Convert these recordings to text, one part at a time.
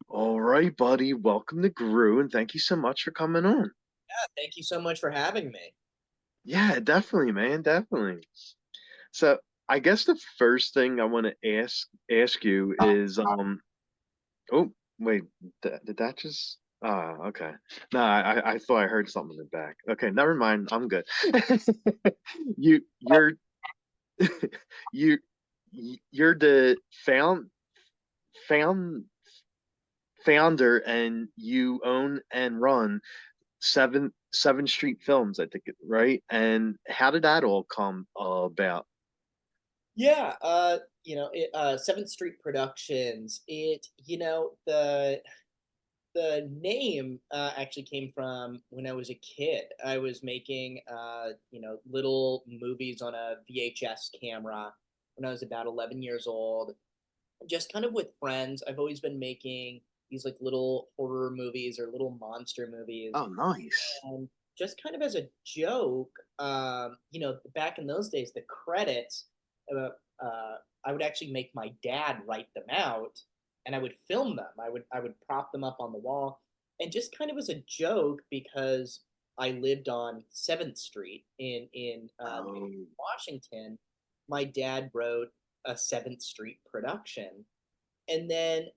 All right, buddy. Welcome to Grue, and thank you so much for coming on. Yeah, thank you so much for having me. Yeah, definitely, man, definitely. So, I guess the first thing I want to ask you is, oh, wait, did that just? Okay. No, I thought I heard something in the back. Okay, never mind. I'm good. You, you're, you, you're the found founder, and you own and run Seven Street Films, I think, right? And how did that all come about? Yeah, Seventh Street Productions. The name actually came from when I was a kid. I was making little movies on a VHS camera when I was about 11 years old, just kind of with friends. I've always been making these like little horror movies or little monster movies. Oh, nice. And just kind of as a joke, back in those days, the credits, uh, I would actually make my dad write them out, and I would film them. I would prop them up on the wall, and just kind of as a joke because I lived on Seventh Street in Oh, Washington. My dad wrote a Seventh Street production, and then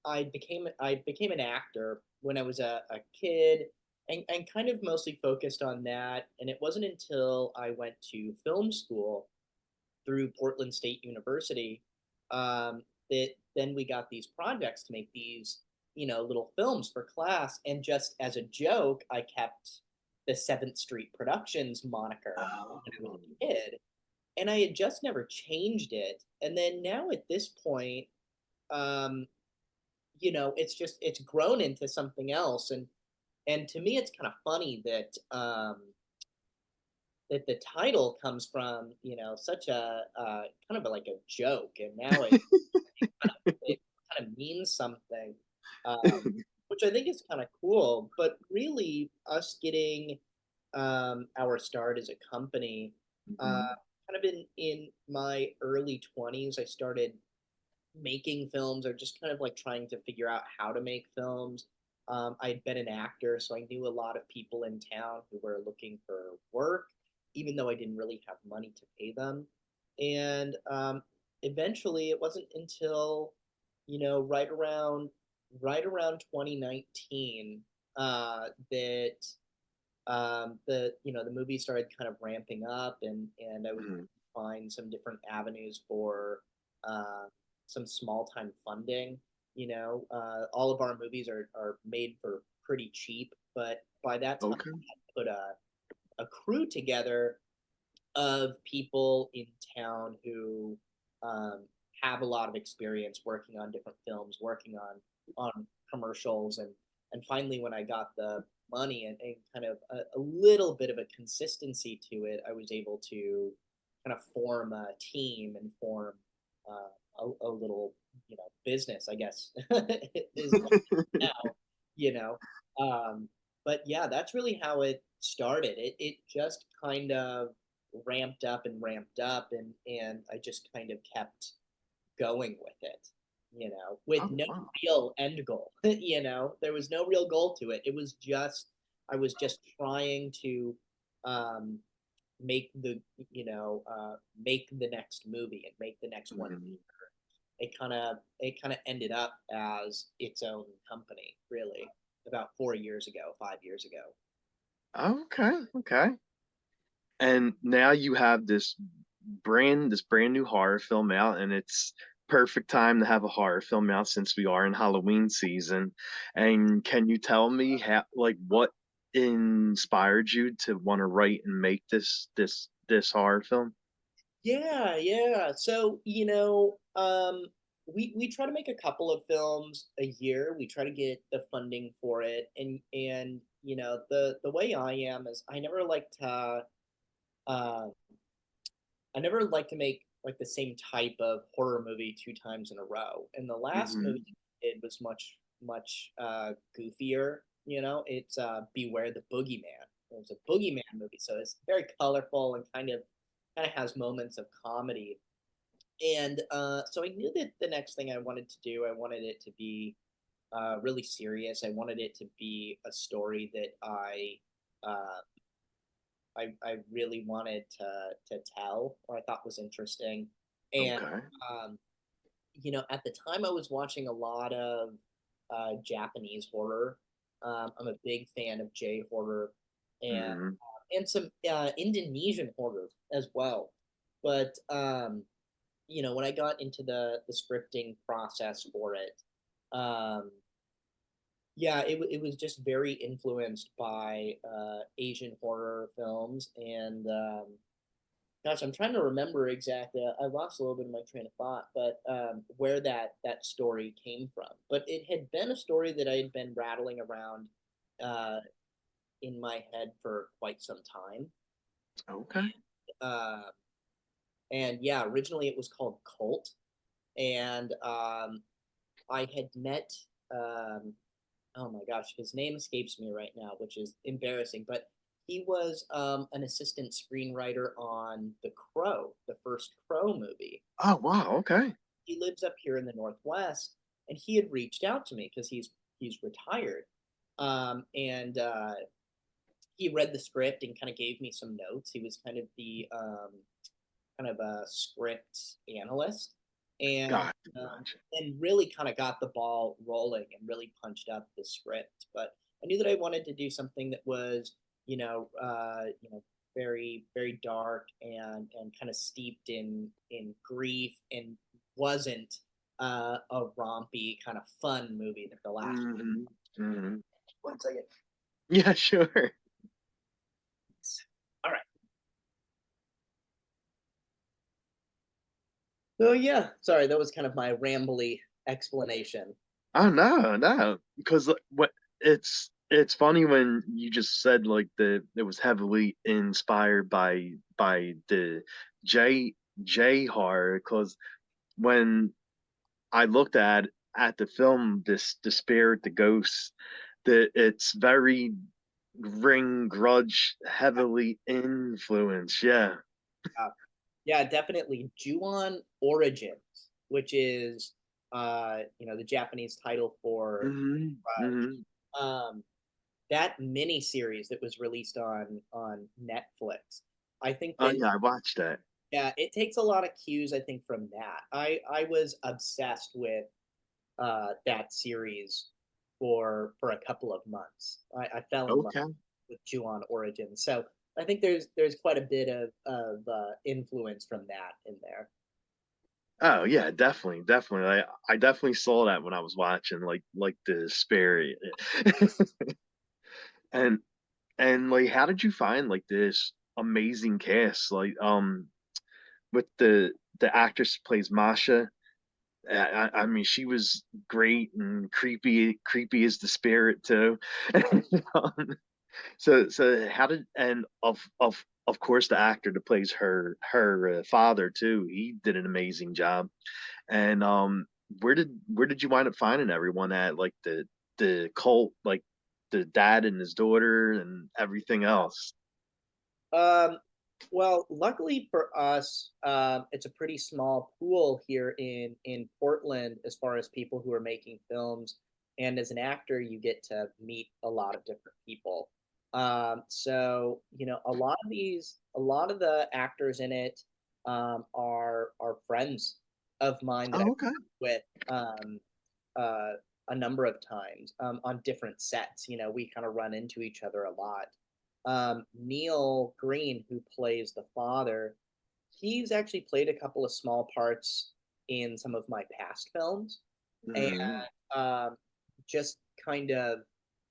I became an actor when I was a kid, and kind of mostly focused on that. And it wasn't until I went to film school through Portland State University that then we got these projects to make these little films for class. And just as a joke, I kept the Seventh Street Productions moniker when I was oh, a kid, and I had just never changed it. And then now at this point, um, it's grown into something else. And to me it's kind of funny that the title comes from such a kind of like a joke, and now it kind of means something, um, which I think is kind of cool. But really, us getting our start as a company, mhm. kind of in my early 20s, I started making films or just kind of like trying to figure out how to make films. I'd been an actor, so I knew a lot of people in town who were looking for work, even though I didn't really have money to pay them. And eventually, it wasn't until right around 2019 that the movie started kind of ramping up, and I was Mhm. find some different avenues for uh, some small time funding. All of our movies are made for pretty cheap, but by that time Okay. I put a crew together of people in town who um, have a lot of experience working on different films, working on commercials, and finally, when I got the money and kind of a little bit of a consistency to it, I was able to kind of form a team and form a little business, I guess, is now, you know. Um, but yeah, that's really how it started. It just kind of ramped up and ramped up, and I just kind of kept going with it, with Oh, no wow. real end goal. There was no real goal to it. It was just I was just trying to um, make make the next movie and make the next one. Mhm. It kind of ended up as its own company, really, about 4 years ago, 5 years ago. Okay, okay. And now you have this brand new horror film out, and it's perfect time to have a horror film out since we are in Halloween season. And can you tell me how, like, what inspired you to want to write and make this horror film? Yeah, yeah. So, we try to make a couple of films a year. We try to get the funding for it, and the way I am is uh, I never like to make like the same type of horror movie two times in a row. And the last movie Hmm. I did was much goofier. It's Beware the Boogeyman. It was a boogeyman movie, so it's very colorful and kind of has moments of comedy. And so I knew that the next thing I wanted to do, I wanted it to be really serious. I wanted it to be a story that uh, I really wanted to tell, or I thought was interesting. And Okay. um, at the time, I was watching a lot of Japanese horror. I'm a big fan of J horror, and Hmm. some Indonesian horror as well. But when I got into the scripting process for it, um, yeah, it was just very influenced by Asian horror films, and gosh, I'm trying to remember exactly. I lost a little bit of my train of thought, but where that story came from. But it had been a story that I had been rattling around uh, in my head for quite some time. Okay. Uh, and yeah, originally it was called Cult, and I had met. Um, oh my gosh, his name escapes me right now, which is embarrassing. But he was an assistant screenwriter on The Crow, the first Crow movie. Oh wow. Okay. He lives up here in the Northwest, and he had reached out to me because he's retired, and he read the script and kind of gave me some notes. He was kind of the kind of a script analyst, and Gotcha. Gotcha. really kind of got the ball rolling and really punched up the script. But I knew that I wanted to do something that was, very very dark and kind of steeped in grief, and wasn't a rompy kind of fun movie that the last. Hmm. Hmm. One second. Yeah, sure. All right. So yeah, sorry, that was kind of my rambly explanation. Oh no, no, because what it's funny when you just said like the it was heavily inspired by the J J horror. Because when I looked at the film, this the spirit, the ghost, that it's very Ring Grudge heavily influenced. Yeah. Uh, yeah, definitely. Ju-on Origins, which is the Japanese title for Hmm. Hmm. Grudge. That mini series that was released on Netflix. I think Oh that yeah, I watched that. yeah, it takes a lot of cues, I think, from that. I was obsessed with that series for a couple of months. I fell in love Okay. with Ju-on Origins. So I think there's quite a bit of influence from that in there. Oh yeah, definitely, definitely. I definitely saw that when I was watching like the spirit. and like how did you find like this amazing cast? Like with the actress who plays Masha. I mean she was great and creepy as the spirit too. Um, so how did and of course the actor that plays her father too, he did an amazing job. And where did you wind up finding everyone at? Like the cult, like the dad and his daughter and everything else. Um, well, luckily for us, it's a pretty small pool here in Portland as far as people who are making films. And as an actor, you get to meet a lot of different people. So a lot of the actors in it are friends of mine that I've Oh, okay. worked with uh, a number of times on different sets. We kind of run into each other a lot. Neil Green, who plays the father, he's actually played a couple of small parts in some of my past films, and Hmm. um, just kind of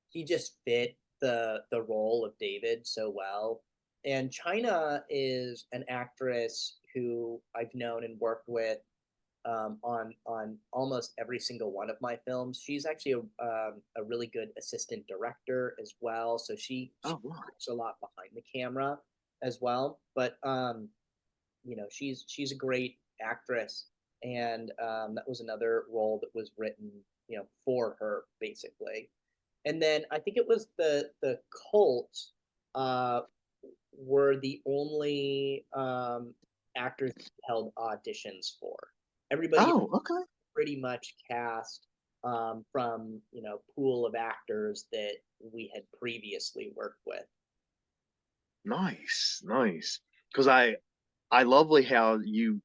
he just fit the role of David so well. And China is an actress who I've known and worked with on almost every single one of my films. She's actually a really good assistant director as well, so she Oh, wow. works a lot behind the camera as well. But she's a great actress, and that was another role that was written for her basically. And then I think it was the Colts uh, were the only actors held auditions for. Everybody Oh, okay. pretty much cast from pool of actors that we had previously worked with. Nice, nice. Because I lovely how you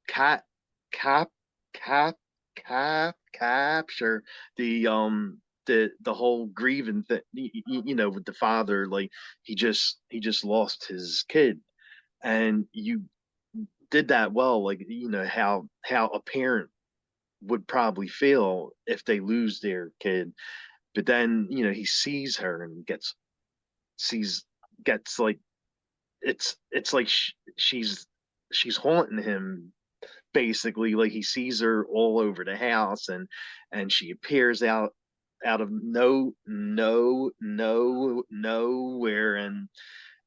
cat cap cap capture the whole grieving thing, with the father. Like he just lost his kid, and you did that well. Like how a parent would probably feel if they lose their kid, but then he sees her and sees gets like it's like she's haunting him, basically. Like he sees her all over the house, and she appears out of nowhere,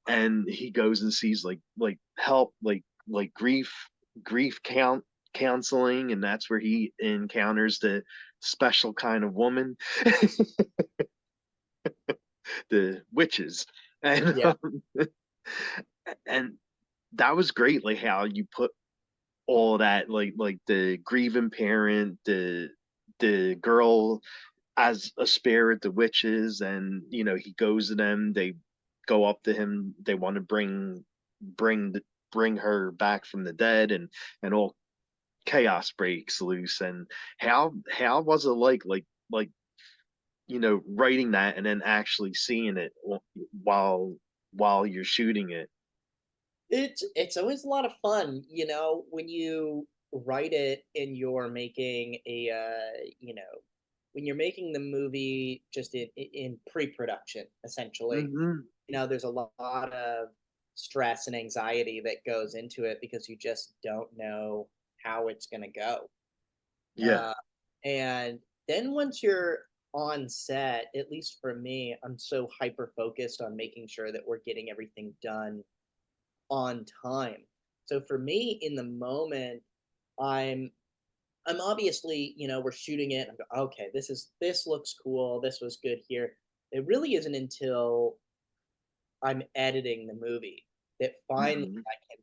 and he goes and sees like help, like grief counseling, and that's where he encounters the special kind of woman, the witches. and Yeah. um, and that was great, like how you put all that, like the grieving parent, the girl as a spirit, the witches, and he goes to them, they go up to him, they want to bring the, bring her back from the dead, and all chaos breaks loose. And how was it like writing that and then actually seeing it while you're shooting it? It's always a lot of fun, when you write it and you're making when you're making the movie just in pre-production, essentially. Hmm. There's a lot of stress and anxiety that goes into it because you just don't know how it's going to go. Yeah. Uh, and then once you're on set, at least for me, I'm so hyper focused on making sure that we're getting everything done on time. So for me, in the moment, I'm I'm obviously, we're shooting it. And I go, okay, this looks cool. This was good here. It really isn't until I'm editing the movie that finally Hmm.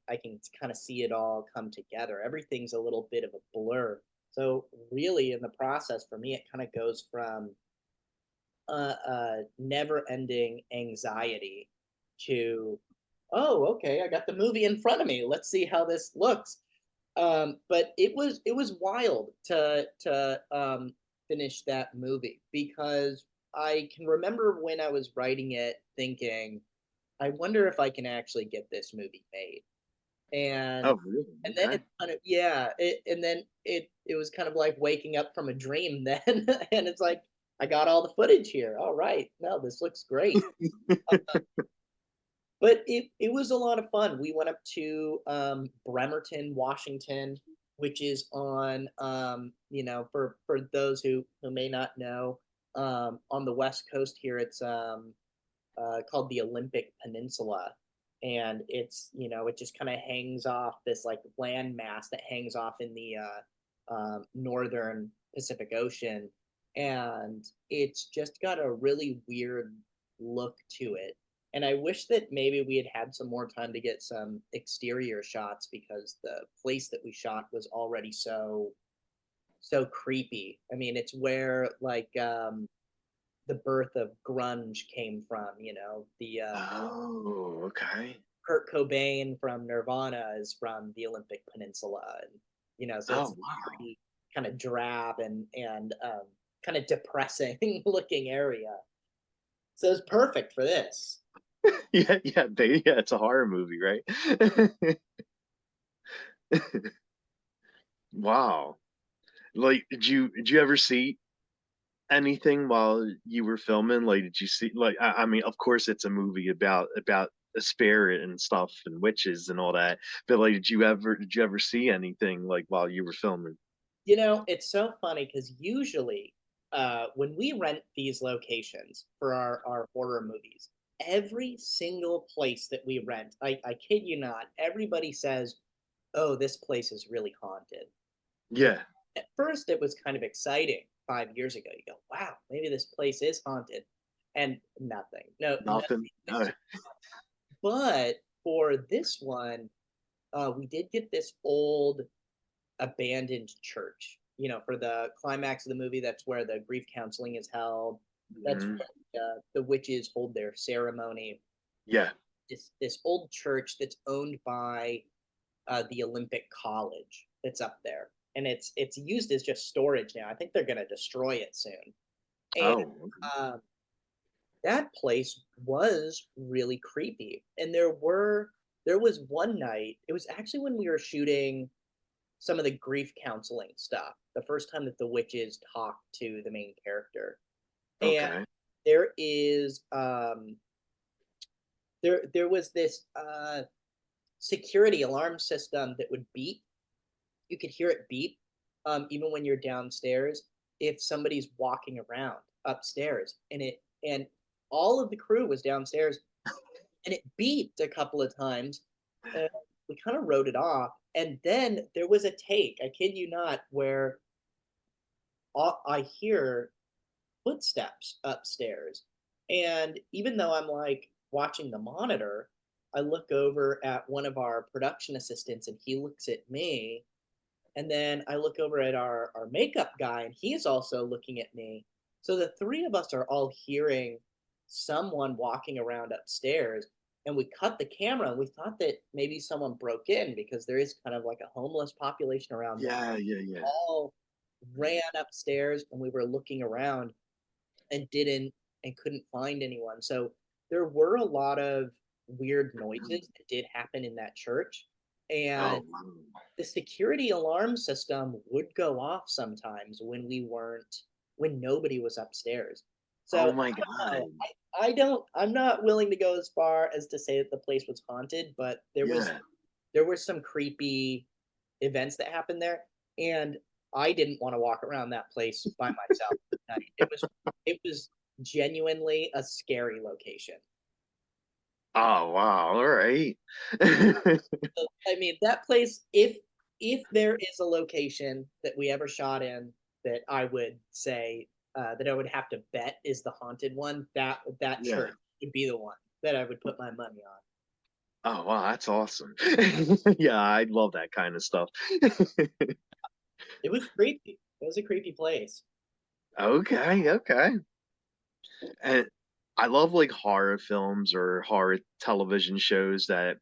I can kind of see it all come together. Everything's a little bit of a blur. So really, in the process, for me, it kind of goes from never-ending anxiety to, oh, okay, I got the movie in front of me. Let's see how this looks. But it was wild to finish that movie because I can remember when I was writing it, thinking, I wonder if I can actually get this movie made. And Oh, really? and then Okay. it's kind of, yeah, and then it was kind of like waking up from a dream then, and it's like I got all the footage here. All right, no, this looks great. But it was a lot of fun. We went up to Bremerton, Washington, which is for those who may not know, on the West Coast here, it's called the Olympic Peninsula, and it just kind of hangs off this like land mass that hangs off in the northern Pacific Ocean, and it's just got a really weird look to it. And I wish that maybe we had some more time to get some exterior shots because the place that we shot was already so creepy. I mean, it's where like the birth of grunge came from. The Oh, okay. Kurt Cobain from Nirvana is from the Olympic Peninsula, and so Oh, it's wow. very kind of drab and kind of depressing looking area. So it's perfect for this. Yeah, yeah, yeah, it's a horror movie, right? Wow. Like, did you ever see anything while you were filming? Like, did you see, like, I mean, of course it's a movie about a spirit and stuff and witches and all that, but like, did you ever see anything like while you were filming? It's so funny because usually, when we rent these locations for our horror movies, every single place that we rent, I kid you not, everybody says, "Oh, this place is really haunted." Yeah. At first, it was kind of exciting 5 years ago. You go, "Wow, maybe this place is haunted," and nothing. No, nothing Nothing. is. But for this one, we did get this old abandoned church. You know, for the climax of the movie, that's where the grief counseling is held. That's Hmm. where the witches hold their ceremony. Yeah. This old church that's owned by the Olympic College that's up there, and it's used as just storage now. I think they're gonna destroy it soon. And Oh. um, that place was really creepy. And there was one night. It was actually when we were shooting some of the grief counseling stuff. The first time that the witches talked to the main character, and Okay. there is there was this security alarm system that would beep. You could hear it beep even when you're downstairs if somebody's walking around upstairs, and all of the crew was downstairs, and it beeped a couple of times. And we kind of wrote it off, and then there was a take, I kid you not, where I hear footsteps upstairs. And even though I'm like watching the monitor, I look over at one of our production assistants and he looks at me. And then I look over at our makeup guy and he's also looking at me. So the three of us are all hearing someone walking around upstairs. And we cut the camera and we thought that maybe someone broke in because there is kind of like a homeless population around there. Yeah, yeah, yeah. All ran upstairs and we were looking around and didn't and couldn't find anyone. So there were a lot of weird noises that did happen in that church. And Oh, wow. the security alarm system would go off sometimes when nobody was upstairs. Oh So my I don't know. God. I'm not willing to go as far as to say that the place was haunted, but Yeah. there were some creepy events that happened there, and I didn't want to walk around that place by myself at night. It was genuinely a scary location. Oh, wow. All right. So, I mean, that place, if there is a location that we ever shot in that I would say that I would have to bet is the haunted one, that Yeah. church would be the one that I would put my money on. Oh, wow. That's awesome. Yeah, I love that kind of stuff. It was creepy. It was a creepy place. Okay, okay. And I love like horror films or horror television shows that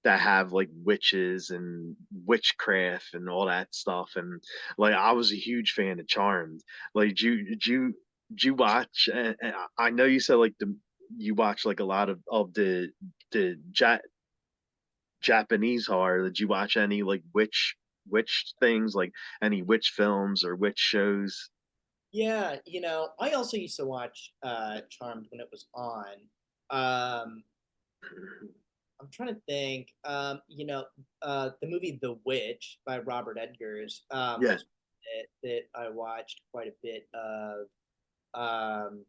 have like witches and witchcraft and all that stuff. And like I was a huge fan of Charmed. Like did you watch? And I know you said like you watch like a lot of the Japanese horror. Did you watch any like witch things, like any witch films or witch shows? Yeah, I also used to watch Charmed when it was on. Um, I'm trying to think. The movie The Witch by Robert Edgers Yeah. was that I watched quite a bit of. Um,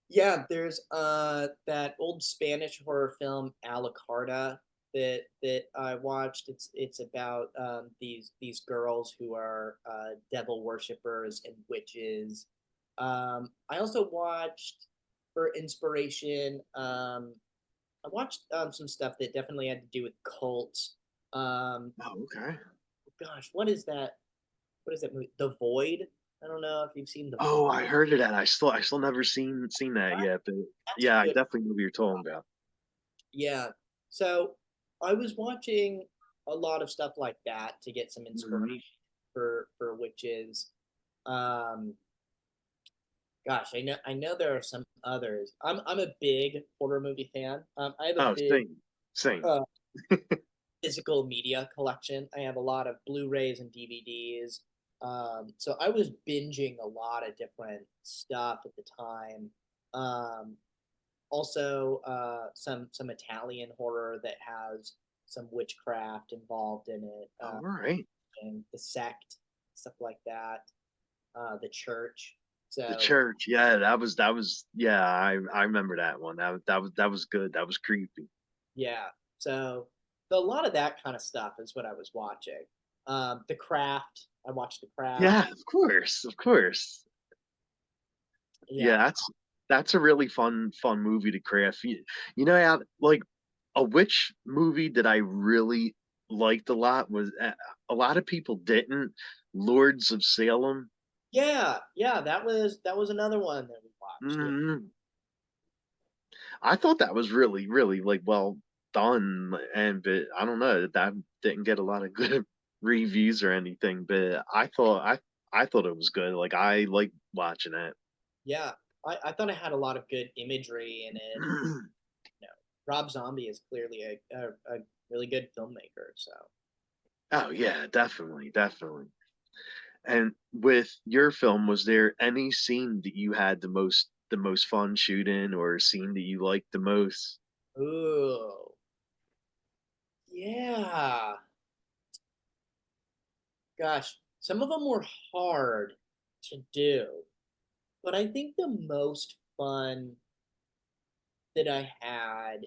yeah, there's that old Spanish horror film A la Carta that I watched. It's about these girls who are devil worshippers and witches. I also watched for inspiration. I watched some stuff that definitely had to do with cults. Um, Oh, okay. Gosh, what is that? What is that movie? The Void. I don't know if you've seen The Void. Oh, I heard of that. I still never seen that yet, but That's a yeah, I good. definitely know what you're talking about. Yeah. So I was watching a lot of stuff like that to get some Mhm. inspiration for witches. Um, Gosh, I know there are some others. I'm a big horror movie fan. I have a Oh, big same. uh, physical media collection. I have a lot of Blu-rays and DVDs. So I was binging a lot of different stuff at the time. Um, Also, some Italian horror that has some witchcraft involved in it, All right. and the sect, stuff like that. The church. The So church. Yeah, that was yeah, I remember that one. That was good. That was creepy. yeah, so a lot of that kind of stuff is what I was watching. The Craft. I watched The Craft. Yeah, of course. Of course. Yeah, Yeah, that's a really fun movie to craft. You know, like a witch movie that I really liked a lot was a lot of people didn't. Lords of Salem. Yeah, yeah, that was another one that we watched. Yeah, Hmm. I thought that was really, really like well done, and but I don't know that didn't get a lot of good reviews or anything. But I thought it was good. Like I like watching it. yeah. I thought it had a lot of good imagery in it. You know, Rob Zombie is clearly a really good filmmaker. So Oh yeah, definitely, definitely. And with your film, was there any scene that you had the most fun shooting, or a scene that you liked the most? ooh, yeah. Gosh, some of them were hard to do, but I think the most fun that I had,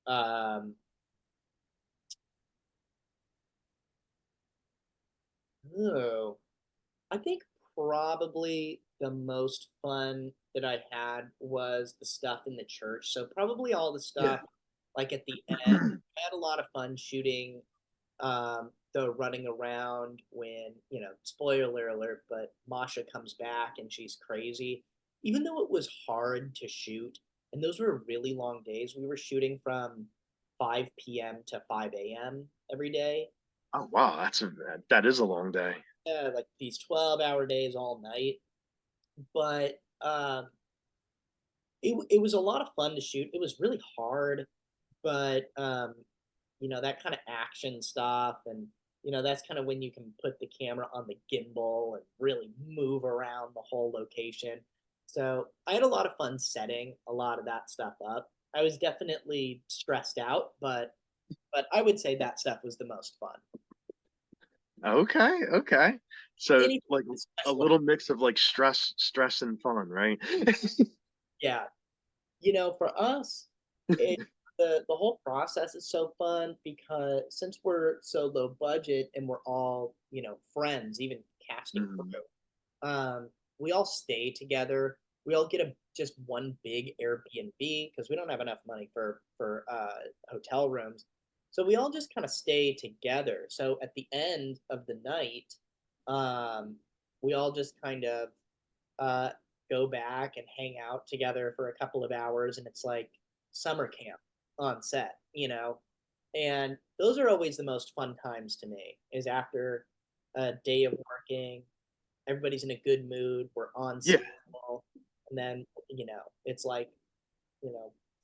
um, oh, I think probably the most fun that I had was the stuff in the church. So probably all the Yeah. stuff like at the end. I had a lot of fun shooting the running around when, spoiler alert, but Masha comes back and she's crazy. Even though it was hard to shoot, and those were really long days, we were shooting from 5 p.m. to 5 a.m. every day. Oh wow, that is a long day. Like these 12-hour days all night. But it was a lot of fun to shoot. It was really hard, but that kind of action stuff, and that's kind of when you can put the camera on the gimbal and really move around the whole location. So I had a lot of fun setting a lot of that stuff up. I was definitely stressed out, but I would say that stuff was the most fun. Okay, okay. So Anything like a especially, little mix of like stress and fun, right? yeah, for us, it the whole process is so fun because since we're so low budget and we're all, friends, even cast and Mhm. crew, we all stay together. We all get a just one big Airbnb because we don't have enough money for hotel rooms. So we all just kind of stay together. So at the end of the night, um, we all just kind of uh, go back and hang out together for a couple of hours, and it's like summer camp on set, And those are always the most fun times to me. Is after a day of working, everybody's in a good mood, we're on Yeah. schedule, and then it's like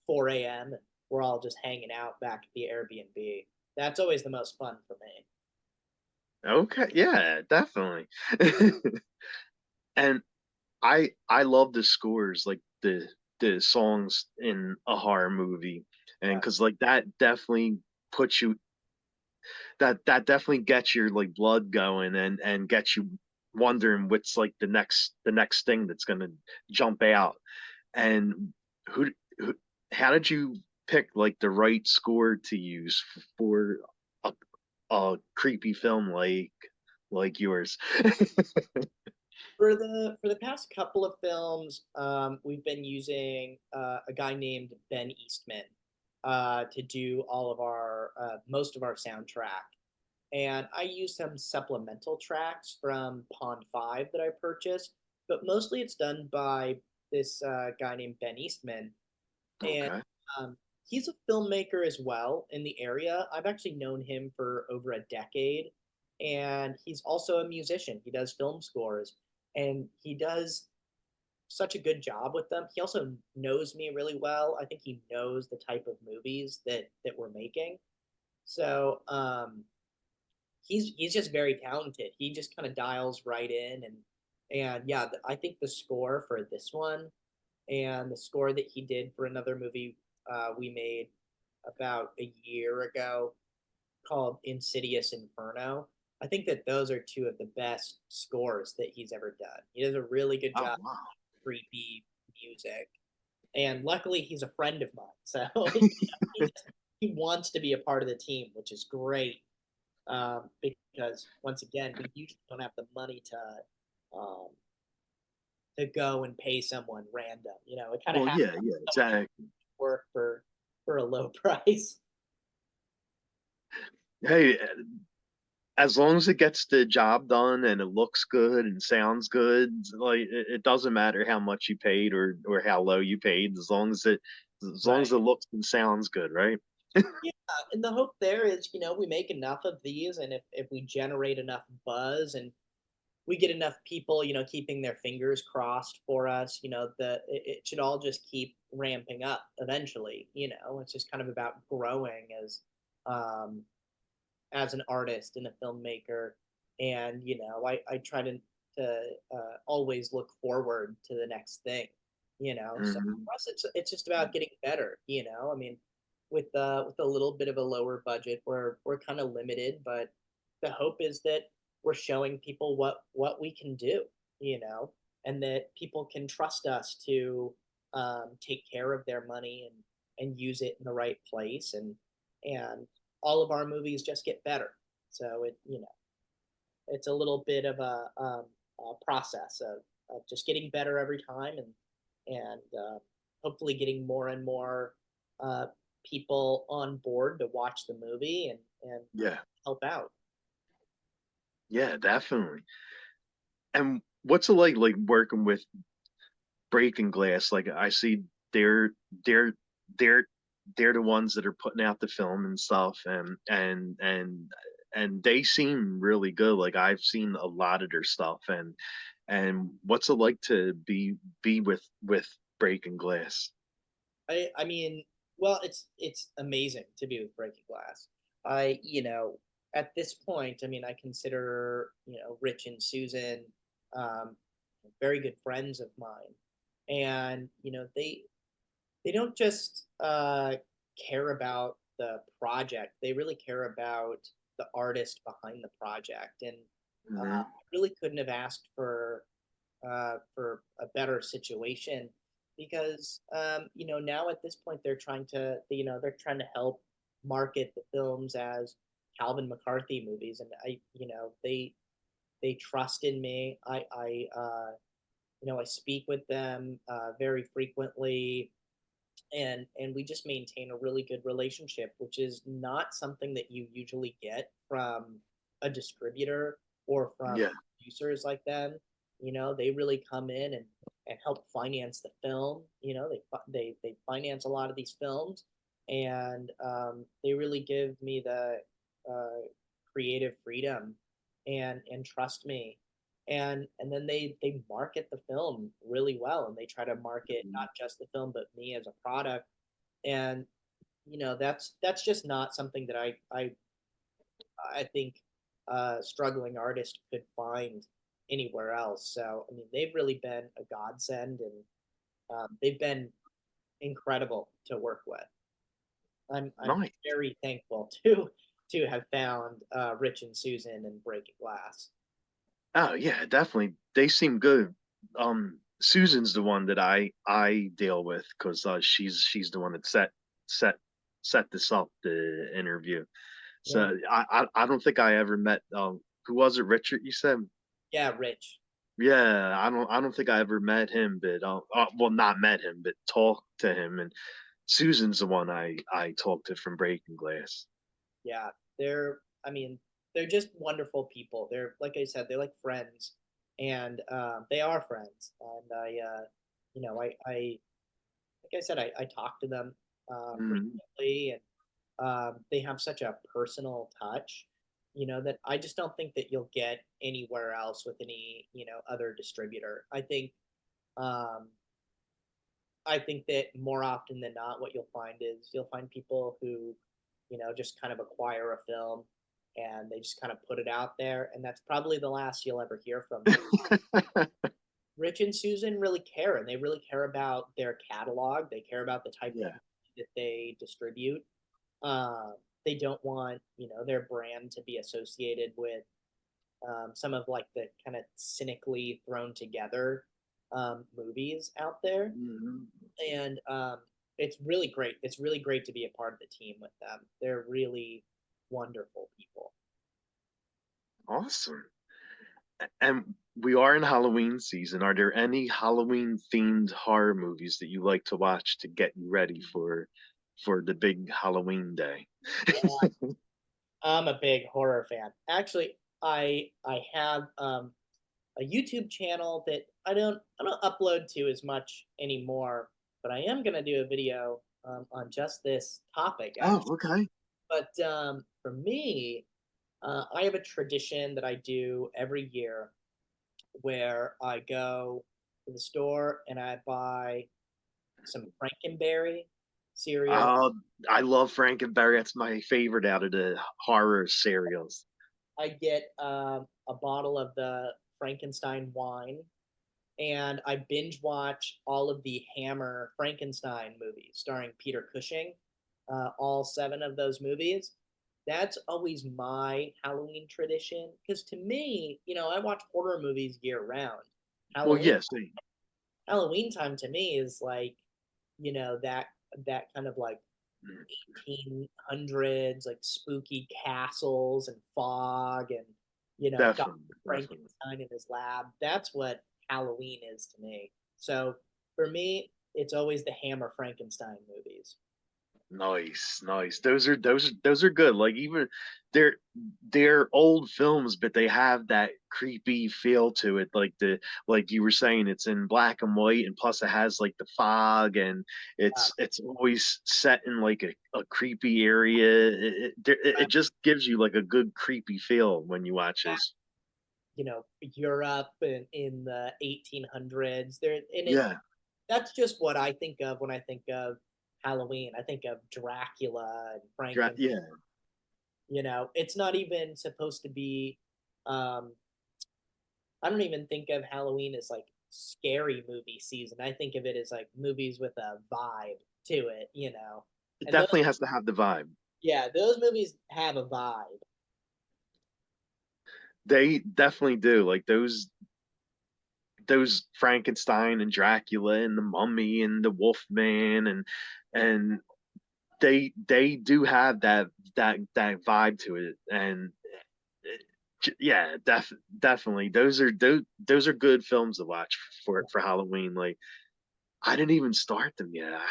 4 a.m. and we're all just hanging out back at the Airbnb. That's always the most fun for me. Okay. Yeah, definitely. And I love the scores, like the songs in a horror movie, and Yeah. because like that definitely puts you that definitely gets your like blood going and gets you wondering what's like the next thing that's gonna jump out. And who how did you pick like the right score to use for a, a creepy film like yours? For the past couple of films, we've been using a guy named Ben Eastman to do all of our most of our soundtrack, and I use some supplemental tracks from Pond Five that I purchased, but mostly it's done by this guy named Ben Eastman, and Okay. um, he's a filmmaker as well in the area. I've actually known him for over a decade, and he's also a musician. He does film scores, and he does such a good job with them. He also knows me really well. I think he knows the type of movies that we're making. So he's just very talented. He just kind of dials right in, and yeah, I think the score for this one and the score that he did for another movie we made about a year ago called Insidious Inferno. I think that those are two of the best scores that he's ever done. He does a really good Oh job wow. with creepy music, and luckily he's a friend of mine, so he wants to be a part of the team, which is great. Because once again, we usually don't have the money um, to go and pay someone random. It kind of Well, has to yeah, yeah, someone exactly. work for for a low price. Hey, as long as it gets the job done and it looks good and sounds good, like it doesn't matter how much you paid or how low you paid, as long as Right. it looks and sounds good, right? Yeah, and the hope there is, we make enough of these, and if we generate enough buzz and we get enough people, keeping their fingers crossed for us, it should all just keep ramping up eventually. It's just kind of about growing um, as an artist and a filmmaker, and I try to always look forward to the next thing. So Hmm. for us, it's just about getting better. I mean, with a little bit of a lower budget, we're kind of limited, but the hope is that we're showing people what we can do, and that people can trust us to take care of their money and use it in the right place, and all of our movies just get better. So it's a little bit of a process of just getting better every time, and hopefully getting more and more uh, people on board to watch the movie and Yeah, help out. yeah, definitely. And what's it like working with Breaking Glass? Like I see they're they're they're they're the ones that are putting out the film and stuff, and they seem really good. Like I've seen a lot of their stuff, and what's it like to be with Breaking Glass? I mean, well, it's amazing to be with Breaking Glass. At this point, I mean, I consider Rich and Susan um, very good friends of mine, and they don't just care about the project; they really care about the artist behind the project, and Hmm. I really couldn't have asked for a better situation because now at this point they're trying to help market the films as Calvin McCarthy movies, and they trust in me. I speak with them very frequently, and we just maintain a really good relationship, which is not something that you usually get from a distributor or from Yeah. producers like them. They really come in and help finance the film. They finance a lot of these films, and they really give me the creative freedom and trust me, and then they market the film really well, and they try to market not just the film but me as a product, and that's just not something that I think a struggling artist could find anywhere else. So I mean, they've really been a godsend, and they've been incredible to work with. I'm Nice. very thankful to have found Rich and Susan and Breaking Glass. Oh yeah, definitely. They seem good. Susan's the one that I deal with because she's the one that set set this up, the interview. Yeah, So I don't think I ever met who was it, Richard, you said? yeah, Rich. Yeah, I don't think I ever met him, but well, not met him, but talked to him. And Susan's the one I talked to from Breaking Glass. Yeah, I mean, they're just wonderful people. They're, like I said, they're like friends, and they are friends. And like I said, I talk to them Mm, frequently, and they have such a personal touch, that I just don't think that you'll get anywhere else with any, other distributor. Um, I think that more often than not, what you'll find is you'll find people who, just kind of acquire a film and they just kind of put it out there, and that's probably the last you'll ever hear from them. Rich and Susan really care, and they really care about their catalog. They care about the type of yeah. movie that they distribute. Uh, they don't want, their brand to be associated with some of like the kind of cynically thrown together movies out there, Mhm. and it's really great. It's really great to be a part of the team with them. They're really wonderful people. Awesome. And we are in Halloween season. Are there any Halloween themed horror movies that you like to watch to get you ready for the big Halloween day. Yeah, I'm a big horror fan. Actually, I have a YouTube channel that I don't upload to as much anymore, but I am gonna do a video on just this topic Oh, actually. okay. But for me, I have a tradition that I do every year where I go to the store and I buy some Frankenberry cereal. Oh, I love Frankenberry. That's my favorite out of the horror cereals. I get a bottle of the Frankenstein wine, and I binge watch all of the Hammer Frankenstein movies starring Peter Cushing, all seven of those movies. That's always my Halloween tradition because to me, I watch horror movies year round. Well, Halloween yes. Halloween time to me is like, that kind of like 1800s, like spooky castles and fog and, Dr. Definitely, definitely. Frankenstein in his lab. That's what Halloween is to me. So for me, it's always the Hammer Frankenstein movies. Nice, nice. Those are good. Like even they're they're old films, but they have that creepy feel to it. Like you were saying, it's in black and white, and plus it has like the fog, and Uh, it's always set in like a creepy area. It just gives you like a good creepy feel when you watch this. Europe in the 1800s. There and it Yeah, That's just what I think of when I think of Halloween. I think of Dracula and Franken. yeah. It's not even supposed to be. Um, I don't even think of Halloween as like scary movie season. I think of it as like movies with a vibe to it. It And those, definitely has to have the vibe. yeah, those movies have a vibe. They definitely do. Like those Frankenstein and Dracula and the Mummy and the Wolfman and they do have that vibe to it and yeah, definitely those are good films to watch for Halloween. Like I didn't even start them yet. I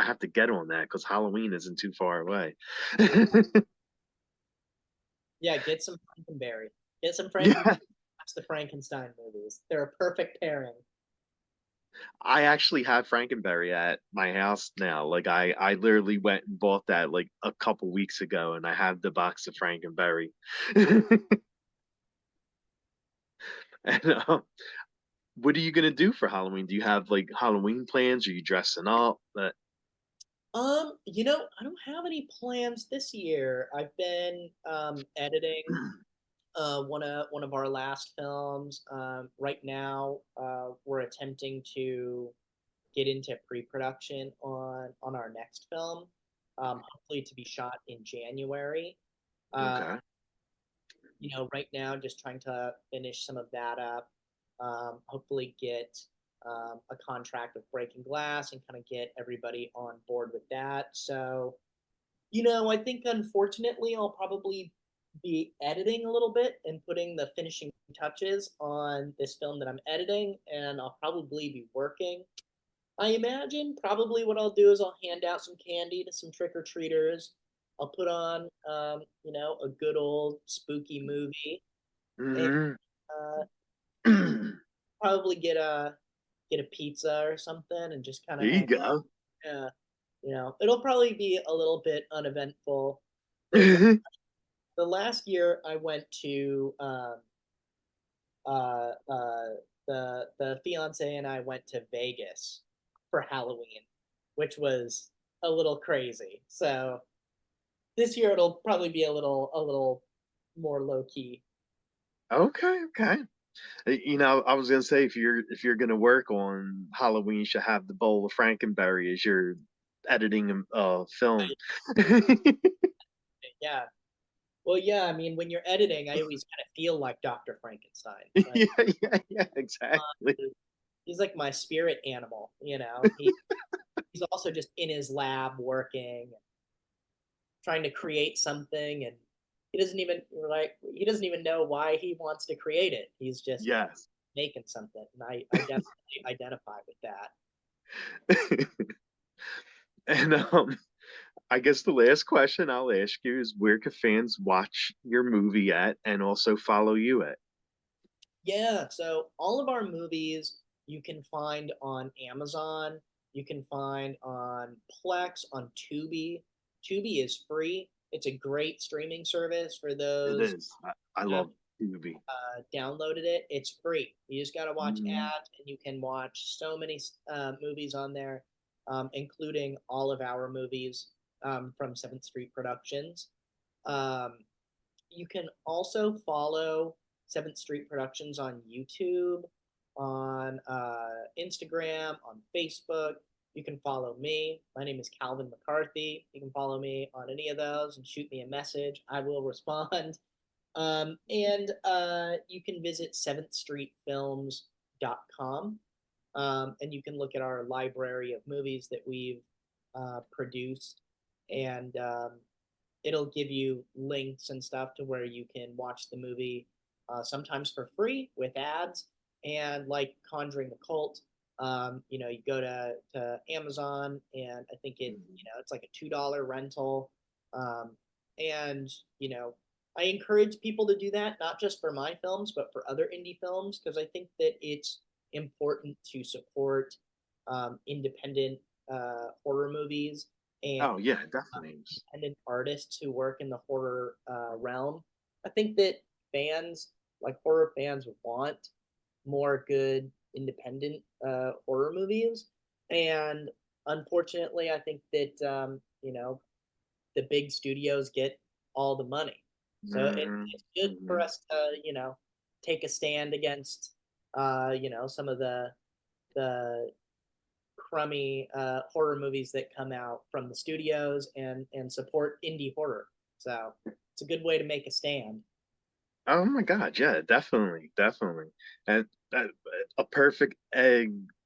have to get on that because Halloween isn't too far away. Yeah, get some Frankenberry. Get some Frankenberry. Yeah, Watch the Frankenstein movies. They're a perfect pairing. I actually have Frankenberry at my house now. Like I literally went and bought that like a couple weeks ago, and I have the box of Frankenberry. And what are you gonna do for Halloween? Do you have like Halloween plans? Are you dressing up? But I don't have any plans this year. I've been editing one of our last films. Right now, we're attempting to get into pre-production on our next film, hopefully to be shot in January. Uh, okay, right now, just trying to finish some of that up. Hopefully, get a contract with Breaking Glass and kind of get everybody on board with that. So, I think unfortunately I'll probably be editing a little bit and putting the finishing touches on this film that I'm editing, and I'll probably be working. I imagine probably what I'll do is I'll hand out some candy to some trick or treaters. I'll put on, a good old spooky movie, and hmm uh, probably get a pizza or something, and just kind of there you hang. go. It'll probably be a little bit uneventful. The last year I went to uh, uh, the fiance and I went to Vegas for Halloween, which was a little crazy. So this year it'll probably be a little more low key. Okay, okay. I was gonna say if you're gonna work on Halloween, you should have the bowl of Frankenberry as your editing film. Yeah. Well, yeah. I mean, when you're editing, I always kind of feel like Dr. Frankenstein. Like Yeah, yeah, yeah, exactly. he's like my spirit animal. He's also just in his lab working, trying to create something, and he doesn't even know why he wants to create it. He's just Yes. making something, and I definitely identify with that. And I guess the last question I'll ask you is where can fans watch your movie at and also follow you at? Yeah, so all of our movies you can find on Amazon, you can find on Plex, on Tubi. Tubi is free. It's a great streaming service for It those is. I who love Tubi. downloaded it. It's free. You just got to watch Mhm. ads, and you can watch so many movies on there, including all of our movies from Seventh Street Productions. Um, you can also follow Seventh Street Productions on YouTube, on Instagram, on Facebook. You can follow me. My name is Calvin McCarthy. You can follow me on any of those and shoot me a message. I will respond. And you can visit seventhstreetfilms.com, and you can look at our library of movies that we've produced. And it'll give you links and stuff to where you can watch the movie sometimes for free with ads. And like Conjuring the Cult, you go to Amazon, and I think it's like a $2 rental. Um, and I encourage people to do that, not just for my films, but for other indie films, because I think that it's important to support independent horror movies and Oh yeah, definitely. independent artists who work in the horror realm. I think that fans, like horror fans, want more good independent horror movies, and unfortunately, I think that the big studios get all the money. So Mhm, it's good for mhm. us to take a stand against some of the crummy horror movies that come out from the studios, and support indie horror. So it's a good way to make a stand. Oh my God, yeah, definitely, definitely. And that, a perfect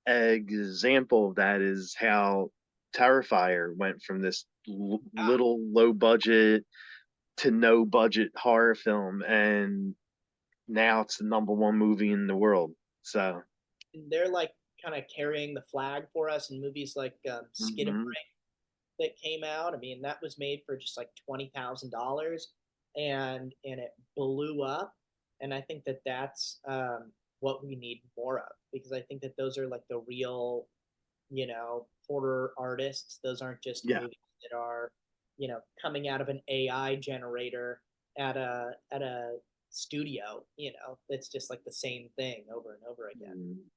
example of that is how Terrifier went from this Ah, little low budget to no budget horror film, and now it's the number one movie in the world. So, they're like kind of carrying the flag for us in movies like Skid mhm. that came out. I mean, that was made for just like $20,000, and it blew up. And I think that that's what we need more of, because I think that those are like the real, horror artists. Those aren't just Yeah. movies that are, coming out of an AI generator at a studio. That's just like the same thing over and over again. Mhm.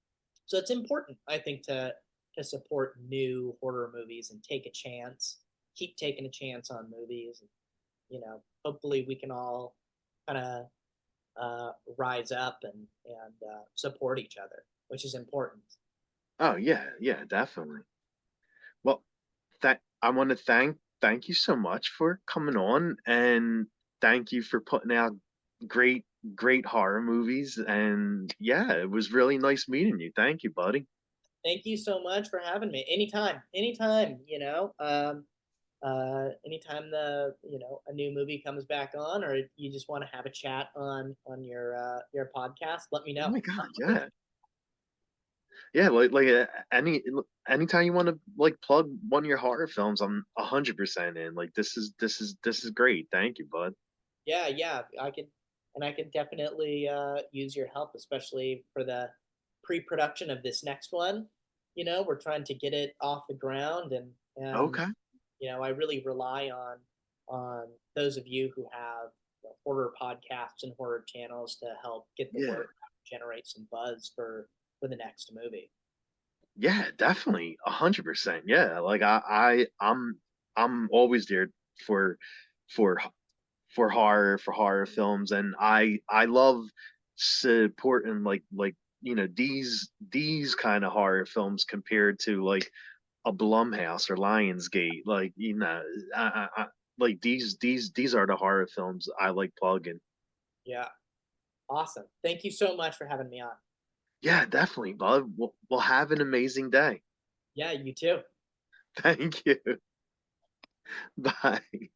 So it's important, I think, to support new horror movies and take a chance, keep taking a chance on movies, and hopefully we can all kind of rise up and support each other, which is important. Oh yeah, yeah, definitely. Well, that I want to thank you so much for coming on, and thank you for putting out great great horror movies, and yeah, it was really nice meeting you. Thank you, buddy. Thank you so much for having me. Anytime, anytime. Anytime a new movie comes back on, or you just want to have a chat on your podcast, let me Oh know. my God, yeah. Yeah, anytime you want to like plug one of your horror films, I'm 100% in. Like this is great. Thank you, bud. Yeah, yeah, I could definitely use your help, especially for the pre-production of this next one. We're trying to get it off the ground, and Okay. I really rely on those of you who have horror podcasts and horror channels to help get the Yeah. word out, generate some buzz for the next movie. Yeah, definitely. 100%. Yeah. Like I'm always there for for for horror films, and I love supporting like these kind of horror films compared to like a Blumhouse or Lionsgate. Like like these are the horror films I like plugging. Yeah, awesome. Thank you so much for having me on. Yeah, definitely, bud. We'll have an amazing day. Yeah, you too. Thank you. Bye.